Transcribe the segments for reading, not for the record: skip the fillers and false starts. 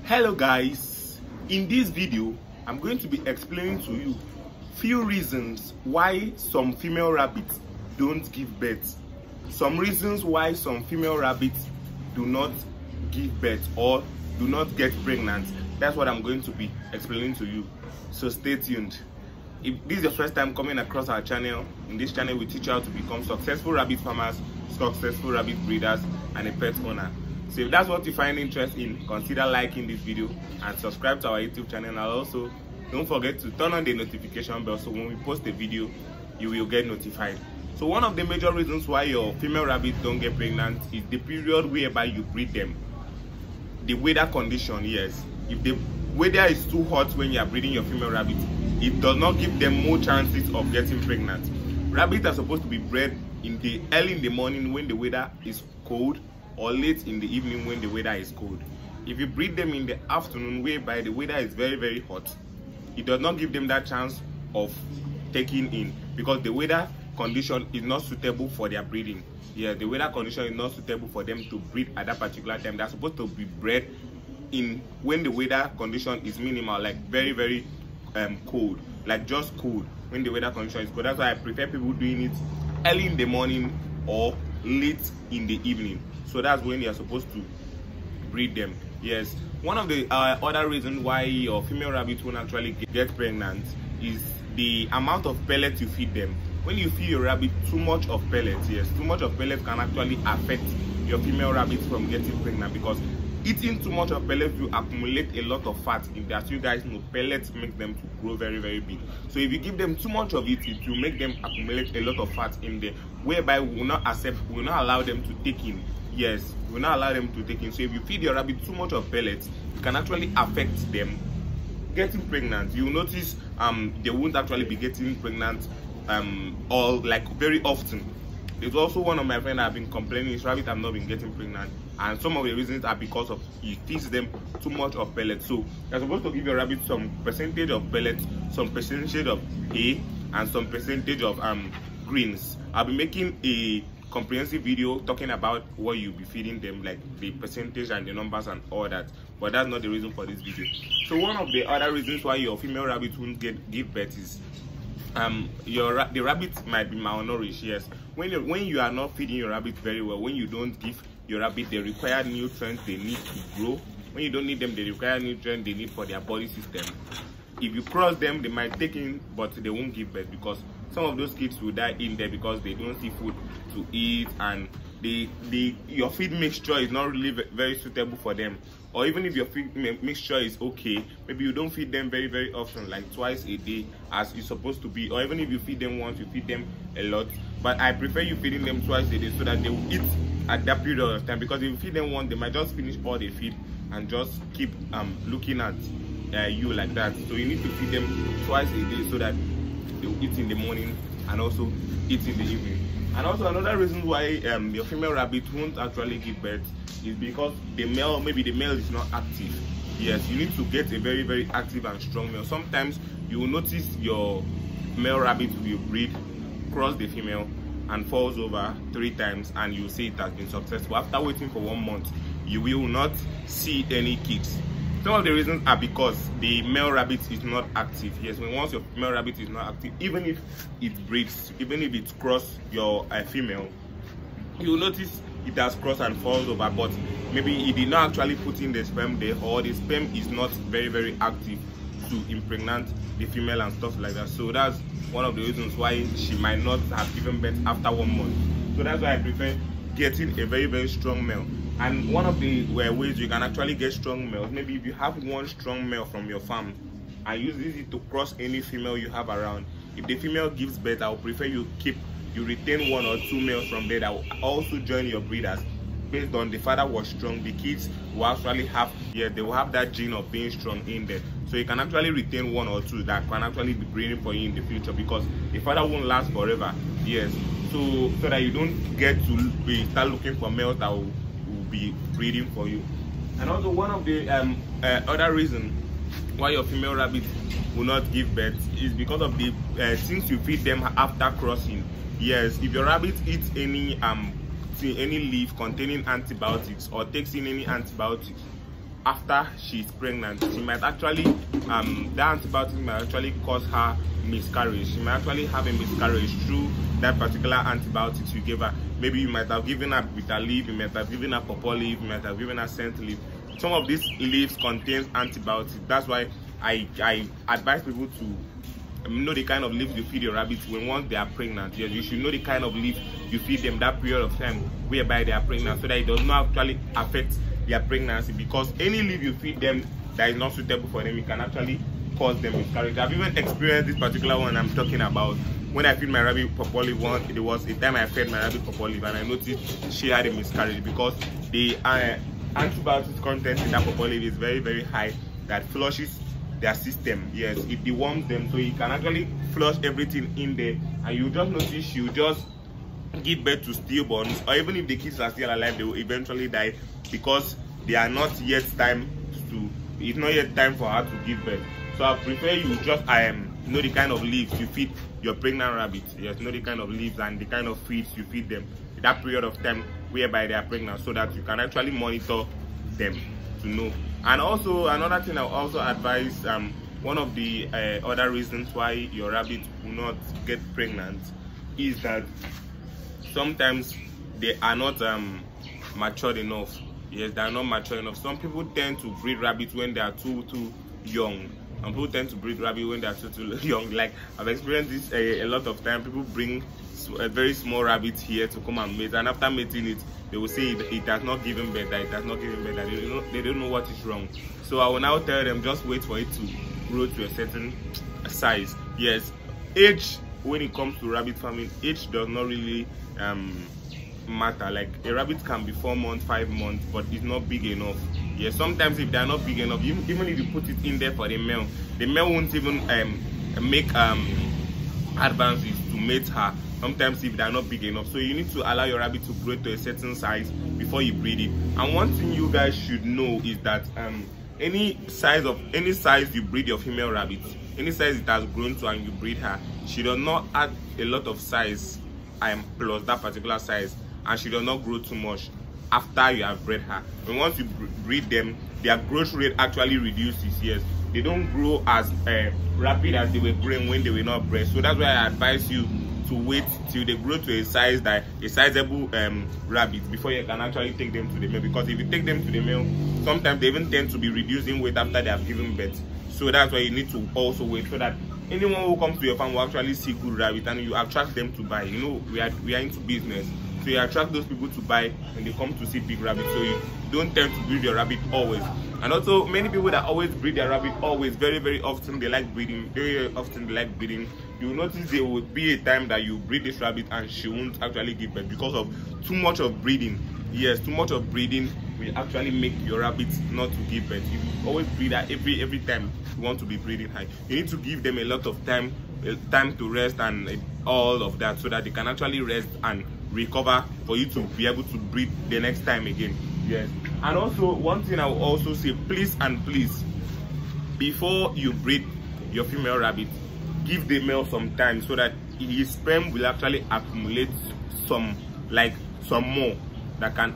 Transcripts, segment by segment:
Hello guys, in this video I'm going to be explaining to you few reasons why some female rabbits don't give birth, some reasons why some female rabbits do not give birth or do not get pregnant. That's what I'm going to be explaining to you, so stay tuned. If this is your first time coming across our channel, in this channel we teach you how to become successful rabbit farmers, successful rabbit breeders and a pet owner. So if that's what you find interest in, consider liking this video and subscribe to our YouTube channel, and also don't forget to turn on the notification bell so when we post a video you will get notified. So one of the major reasons why your female rabbits don't get pregnant is the period whereby you breed them. The weather condition, yes. If the weather is too hot when you are breeding your female rabbits, it does not give them more chances of getting pregnant. Rabbits are supposed to be bred in the early in the morning when the weather is cold, or late in the evening when the weather is cold. If you breed them in the afternoon whereby the weather is very hot, it does not give them that chance of taking in, because the weather condition is not suitable for their breeding. Yeah, the weather condition is not suitable for them to breed at that particular time. They're supposed to be bred in when the weather condition is minimal, like very cold, like just cold when the weather condition is cold. That's why I prefer people doing it early in the morning or late in the evening. So that's when you are supposed to breed them. Yes, one of the other reasons why your female rabbit won't actually get pregnant is the amount of pellets you feed them. When you feed your rabbit too much of pellets, yes, too much of pellets can actually affect your female rabbits from getting pregnant, because eating too much of pellets will accumulate a lot of fat in there. As you guys know, pellets make them to grow very big. So if you give them too much of it, it will make them accumulate a lot of fat in there, whereby we will not allow them to take in. Yes, we will not allow them to take in. So if you feed your rabbit too much of pellets, it can actually affect them getting pregnant. You will notice they won't actually be getting pregnant or like very often. There's also one of my friends that have been complaining his rabbit have not been getting pregnant, and some of the reasons are because of he feeds them too much of pellets. So you're supposed to give your rabbit some percentage of pellets, some percentage of hay, and some percentage of greens. I'll be making a comprehensive video talking about what you'll be feeding them, like the percentage and the numbers and all that, but that's not the reason for this video. So one of the other reasons why your female rabbit won't give birth is the rabbit might be malnourished. Yes, when you are not feeding your rabbit very well, when you don't give your rabbit the required nutrients they need to grow, when you don't need them the required nutrients they need for their body system, if you cross them, they might take in but they won't give birth, because some of those kids will die in there because they don't see food to eat, and your feed mixture is not really very suitable for them. Or even if your feed mixture is okay, maybe you don't feed them very often, like twice a day as it's supposed to be, or even if you feed them once, you feed them a lot. But I prefer you feeding them twice a day so that they will eat at that period of time, because if you feed them once, they might just finish all they feed and just keep looking at you like that. So you need to feed them twice a day so that they will eat in the morning and also eat in the evening. And also another reason why your female rabbit won't actually give birth is because maybe the male is not active. Yes, you need to get a very active and strong male. Sometimes you will notice your male rabbit will breed, cross the female, and falls over 3 times, and you say it has been successful. After waiting for 1 month, you will not see any kids. Some of the reasons are because the male rabbit is not active. Yes, once your male rabbit is not active, even if it breeds, even if it crosses your female, you will notice it has crossed and falls over, but maybe it did not actually put in the sperm there, or the sperm is not very active to impregnate the female and stuff like that. So that's one of the reasons why she might not have given birth after 1 month. So that's why I prefer getting a very strong male. And one of the ways you can actually get strong males, maybe if you have one strong male from your farm and use it to cross any female you have around, if the female gives birth, I would prefer you retain 1 or 2 males from there that will also join your breeders. Based on the father was strong, the kids will actually have, they will have that gene of being strong in there. So you can actually retain 1 or 2 that can actually be breeding for you in the future, because the father won't last forever. Yes, so that you don't get to start looking for males that will be breeding for you. And also one of the other reasons why your female rabbit will not give birth is because of the things you feed them after crossing. Yes, if your rabbit eats any leaf containing antibiotics or takes in any antibiotics after she's pregnant, she might actually that antibiotic might actually cause her miscarriage. She might actually have a miscarriage through that particular antibiotics you gave her. Maybe you might have given her bitter leaf, you might have given her pawpaw leaf, you might have given her scent leaf. Some of these leaves contains antibiotics. That's why I advise people to know the kind of leaves you feed your rabbits when once they are pregnant. Yes, you should know the kind of leaf you feed them that period of time whereby they are pregnant, so that it does not actually affect their pregnancy, because any leaf you feed them that is not suitable for them, it can actually cause them miscarriage. I've even experienced this particular one I'm talking about. When I feed my rabbit pawpaw leaf one, it was a time I fed my rabbit pawpaw leaf and I noticed she had a miscarriage because the antibiotics content in that pawpaw leaf is very, very high, that flushes their system. Yes, it deworms them, so it can actually flush everything in there, and you just notice she'll just give birth to stillborns, or even if the kids are still alive, they will eventually die because they are not yet time to, it's not yet time for her to give birth. So I prefer you just know the kind of leaves you feed your pregnant rabbits. Yes, know the kind of leaves and the kind of feeds you feed them in that period of time whereby they are pregnant, so that you can actually monitor them to know. And also another thing I'll also advise, one of the other reasons why your rabbit will not get pregnant is that sometimes they are not matured enough. Yes, they are not mature enough. Some people tend to breed rabbits when they are too young, and people tend to breed rabbits when they are too young. Like, I've experienced this a lot of time. People bring a very small rabbit here to come and mate, and after mating it, they will say it has not given birth, that it has not given birth, that they don't know what is wrong. So I will now tell them, just wait for it to grow to a certain size. Yes, age, when it comes to rabbit farming, age does not really matter. Like, a rabbit can be 4 months, 5 months, but it's not big enough. Yeah, sometimes if they are not big enough, even if you put it in there for the male won't even make advances to mate her. Sometimes if they are not big enough, so you need to allow your rabbit to grow to a certain size before you breed it. And one thing you guys should know is that any size you breed your female rabbit, any size it has grown to and you breed her, she does not add a lot of size plus that particular size, and she does not grow too much after you have bred her. And once you breed them, their growth rate actually reduces. Yes, they don't grow as rapid as they were growing when they were not bred. So that's why I advise you to wait till they grow to a size that a sizable rabbit before you can actually take them to the male, because if you take them to the male, sometimes they even tend to be reducing weight after they have given birth. So that's why you need to also wait, so that anyone who comes to your farm will actually see good rabbit and you attract them to buy. You know, we are into business, so you attract those people to buy when they come to see big rabbit. So you don't tend to breed your rabbit always. And also, many people that always breed their rabbit always, very often they like breeding, very often they like breeding. You will notice there would be a time that you breed this rabbit and she won't actually give birth because of too much of breeding. Yes, too much of breeding will actually make your rabbit not to give birth. If you always breed that every time you want to be breeding high, you need to give them a lot of time to rest and all of that, so that they can actually rest and recover for you to be able to breed the next time again. Yes. And also, one thing I will also say, please, before you breed your female rabbit, give the male some time, so that his sperm will actually accumulate some more that can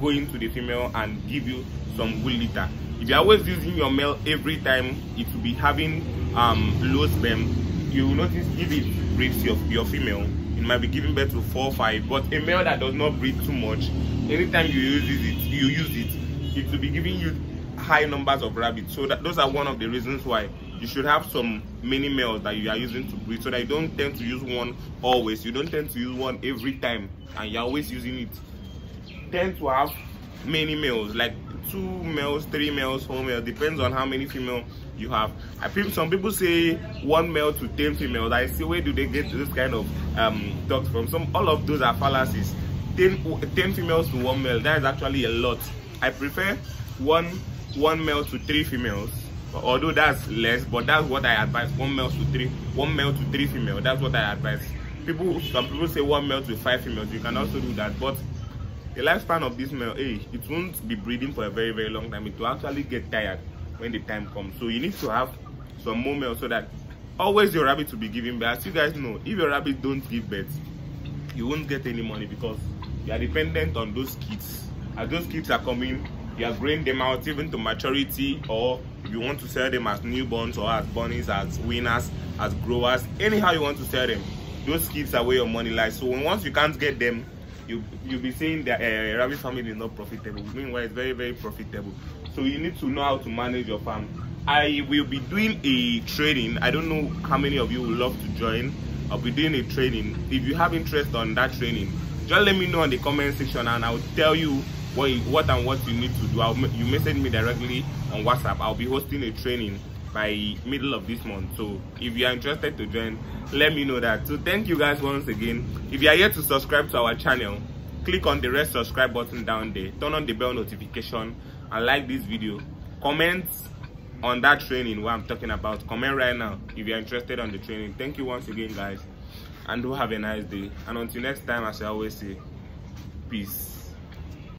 go into the female and give you some good litter. If you're always using your male every time, it will be having low sperm. You will notice if it breeds your female, it might be giving birth to 4 or 5. But a male that does not breed too much, anytime you use it, it will be giving you high numbers of rabbits. So those are one of the reasons why you should have some many males that you are using to breed, so that you don't tend to use one always. You don't tend to use one every time and you're always using it. Tend to have many males, like 2 males, 3 males, 4 males, depends on how many female you have. Some people say 1 male to 10 females. I see, where do they get this kind of talks from? All of those are fallacies. 10 females to 1 male, that is actually a lot. I prefer one male to 3 females, although that's less, but that's what I advise. 1 male to 3 females, that's what I advise. Some people say 1 male to 5 females. You can also do that, but the lifespan of this male, it won't be breeding for a very long time. It will actually get tired when the time comes. So you need to have some more males, so that always your rabbit will be giving birth. As you guys know, if your rabbit don't give birth, you won't get any money, because you are dependent on those kids. As those kids are coming, you are growing them out even to maturity, or if you want to sell them as newborns or as bunnies, as winners, as growers, anyhow you want to sell them, those kids are where your money lies. So once you can't get them, you'll be saying that rabbit farming is not profitable. Meanwhile, it's very, very profitable. So you need to know how to manage your farm. I will be doing a training. I don't know how many of you would love to join. I'll be doing a training. If you have interest on that training, just let me know in the comment section and I'll tell you what you need to do. You message me directly on WhatsApp. I'll be hosting a training by middle of this month. So if you are interested to join, let me know that. So thank you guys once again. If you are yet to subscribe to our channel, click on the red subscribe button down there, turn on the bell notification and like this video. Comment on that training what I'm talking about. Comment right now if you're interested on the training. Thank you once again, guys, and do have a nice day. And until next time, as I always say, peace.